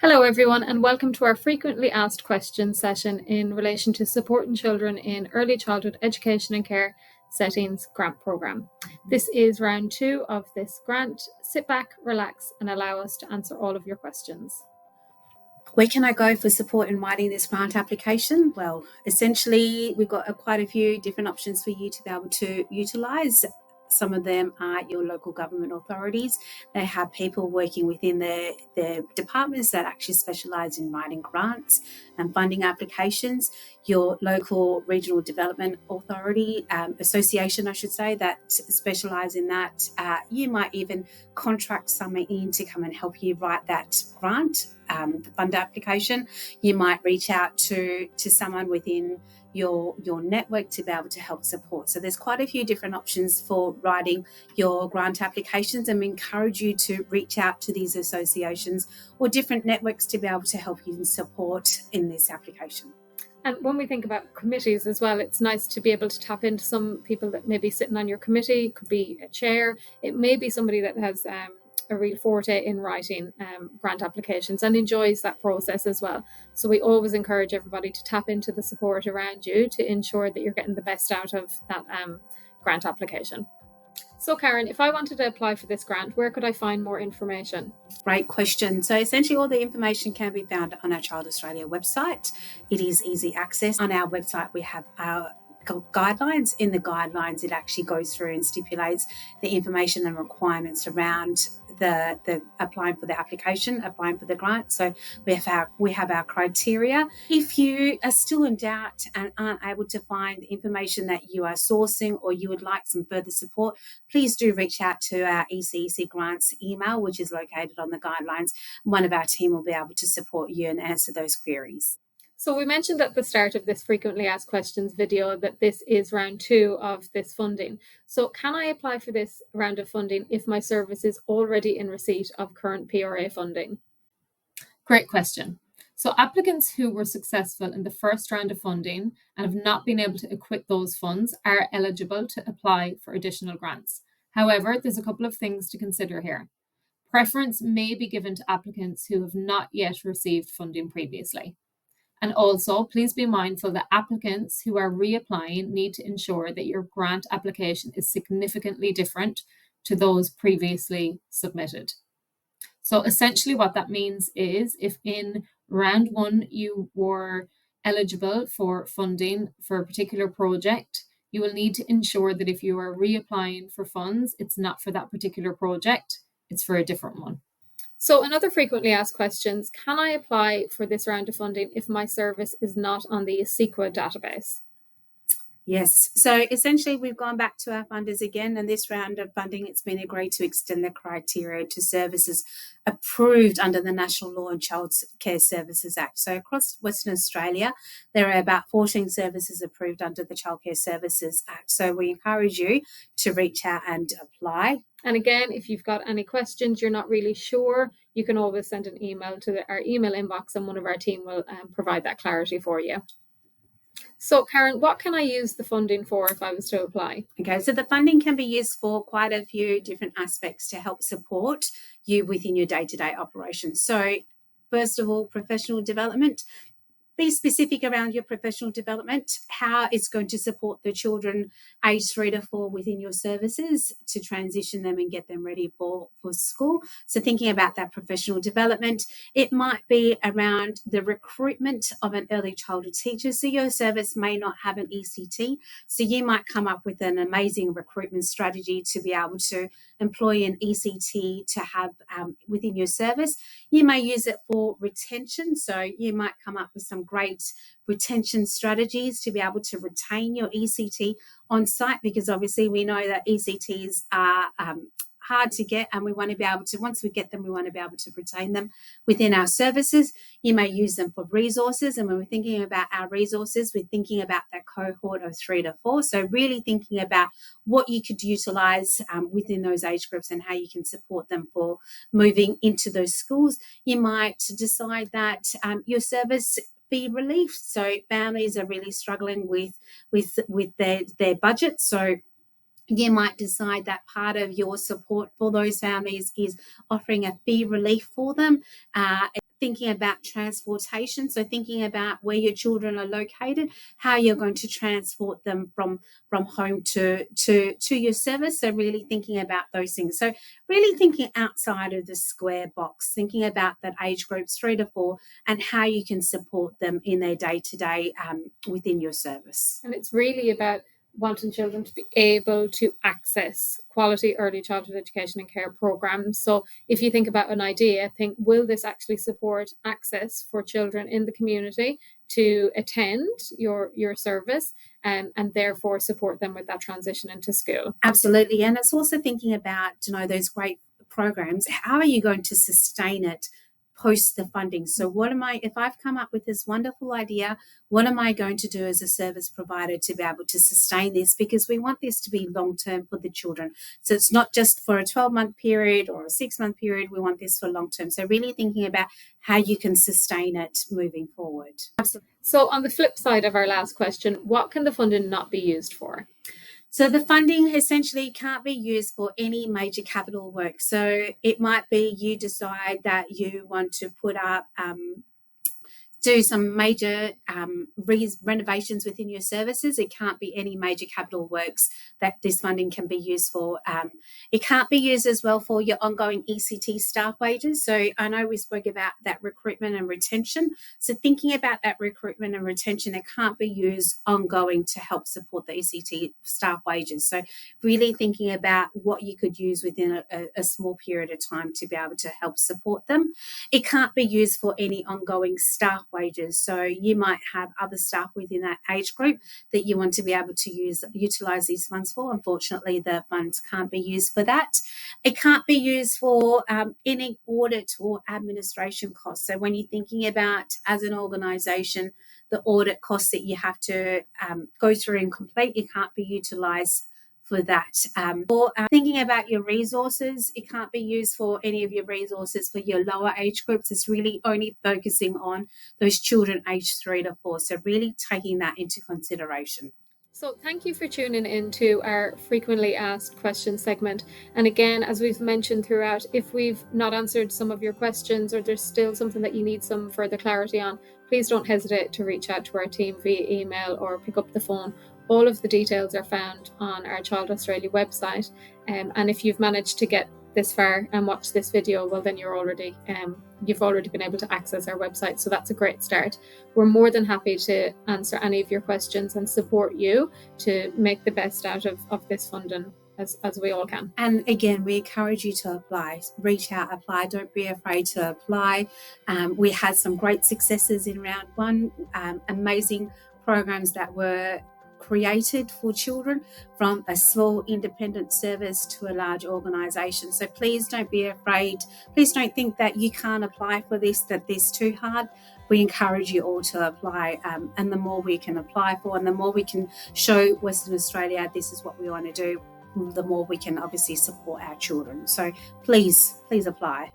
Hello everyone, and welcome to our frequently asked questions session in relation to supporting children in early childhood education and care settings grant programme. This is round 2 of this grant. Sit back, relax, and allow us to answer all of your questions. Where can I go for support in writing this grant application? Well, essentially, we've got quite a few different options for you to be able to utilise. Some of them are your local government authorities. They have people working within their departments that actually specialise in writing grants and funding applications. Your local regional development authority, association, I should say, that specialise in that. You might even contract someone in to come and help you write that grant, the fund application. You might reach out to someone within your network to be able to help support. So there's quite a few different options for writing your grant applications, and we encourage you to reach out to these associations or different networks to be able to help you and support in this application. And when we think about committees as well, it's nice to be able to tap into some people that may be sitting on your committee. It could be a chair, it may be somebody that has a real forte in writing grant applications and enjoys that process as well. So we always encourage everybody to tap into the support around you to ensure that you're getting the best out of that grant application. So Karen, if I wanted to apply for this grant, where could I find more information? Great question. So essentially all the information can be found on our Child Australia website. It is easy access. On our website we have our guidelines. In the guidelines it actually goes through and stipulates the information and requirements around the applying for the application, applying for the grant. So we have our criteria. If you are still in doubt and aren't able to find the information that you are sourcing, or you would like some further support, please do reach out to our ECEC grants email, which is located on the guidelines. One of our team will be able to support you and answer those queries. So we mentioned at the start of this frequently asked questions video that this is round 2 of this funding. So can I apply for this round of funding if my service is already in receipt of current PRA funding? Great question. So applicants who were successful in the first round of funding and have not been able to acquit those funds are eligible to apply for additional grants. However, there's a couple of things to consider here. Preference may be given to applicants who have not yet received funding previously. And also, please be mindful that applicants who are reapplying need to ensure that your grant application is significantly different to those previously submitted. So essentially what that means is if in round 1 you were eligible for funding for a particular project, you will need to ensure that if you are reapplying for funds, it's not for that particular project, it's for a different one. So another frequently asked questions, can I apply for this round of funding if my service is not on the ASIQA database? Yes. So essentially we've gone back to our funders again, and this round of funding, it's been agreed to extend the criteria to services approved under the National Law and Child Care Services Act. So across Western Australia, there are about 14 services approved under the Child Care Services Act. So we encourage you to reach out and apply. And again, if you've got any questions, you're not really sure, you can always send an email to our email inbox and one of our team will provide that clarity for you. So Karen, what can I use the funding for if I was to apply? Okay, so the funding can be used for quite a few different aspects to help support you within your day-to-day operations. So first of all, professional development. Be specific around your professional development, how it's going to support the children aged 3 to 4 within your services to transition them and get them ready for school. So thinking about that professional development, it might be around the recruitment of an early childhood teacher. So your service may not have an ECT, so you might come up with an amazing recruitment strategy to be able to employ an ECT to have within your service. You may use it for retention, so you might come up with some great retention strategies to be able to retain your ECT on site, because obviously we know that ECTs are hard to get, and we want to be able to, once we get them, we want to be able to retain them within our services. You may use them for resources, and when we're thinking about our resources, we're thinking about that cohort of 3 to 4. So really thinking about what you could utilize within those age groups and how you can support them for moving into those schools. You might decide that your service fee relief. So families are really struggling with their budget. So You might decide that part of your support for those families is offering a fee relief for them, thinking about transportation, so thinking about where your children are located, how you're going to transport them from home to your service. So really thinking about those things. So really thinking outside of the square box, thinking about that age groups 3 to 4 and how you can support them in their day-to-day within your service. And it's really about wanting children to be able to access quality early childhood education and care programs. So if you think about an idea, think, will this actually support access for children in the community to attend your service, and therefore support them with that transition into school? Absolutely. And it's also thinking about, those great programs, how are you going to sustain it post the funding? So if I've come up with this wonderful idea, what am I going to do as a service provider to be able to sustain this? Because we want this to be long-term for the children. So it's not just for a 12-month period or a 6-month period. We want this for long-term. So really thinking about how you can sustain it moving forward. Absolutely. So on the flip side of our last question, what can the funding not be used for? So the funding essentially can't be used for any major capital work. So it might be you decide that you want to put up do some major renovations within your services. It can't be any major capital works that this funding can be used for. It can't be used as well for your ongoing ECT staff wages. So I know we spoke about that recruitment and retention. So thinking about that recruitment and retention, it can't be used ongoing to help support the ECT staff wages. So really thinking about what you could use within a small period of time to be able to help support them. It can't be used for any ongoing staff wages. So you might have other staff within that age group that you want to be able to utilize these funds for. Unfortunately, the funds can't be used for that. It can't be used for any audit or administration costs. So when you're thinking about, as an organization, the audit costs that you have to go through and complete, it can't be utilized for that. Or thinking about your resources, it can't be used for any of your resources for your lower age groups. It's really only focusing on those children aged 3 to 4. So really taking that into consideration. So thank you for tuning in to our frequently asked questions segment. And again, as we've mentioned throughout, if we've not answered some of your questions or there's still something that you need some further clarity on, please don't hesitate to reach out to our team via email or pick up the phone. All of the details are found on our Child Australia website. And if you've managed to get this far and watch this video, well, then you've already been able to access our website. So that's a great start. We're more than happy to answer any of your questions and support you to make the best out of this funding as we all can. And again, we encourage you to apply. Reach out, apply. Don't be afraid to apply. We had some great successes in round one, amazing programs that were created for children from a small independent service to a large organisation. So please don't be afraid. Please don't think that you can't apply for this, that this is too hard. We encourage you all to apply, and the more we can apply for and the more we can show Western Australia this is what we want to do, the more we can obviously support our children. So please apply.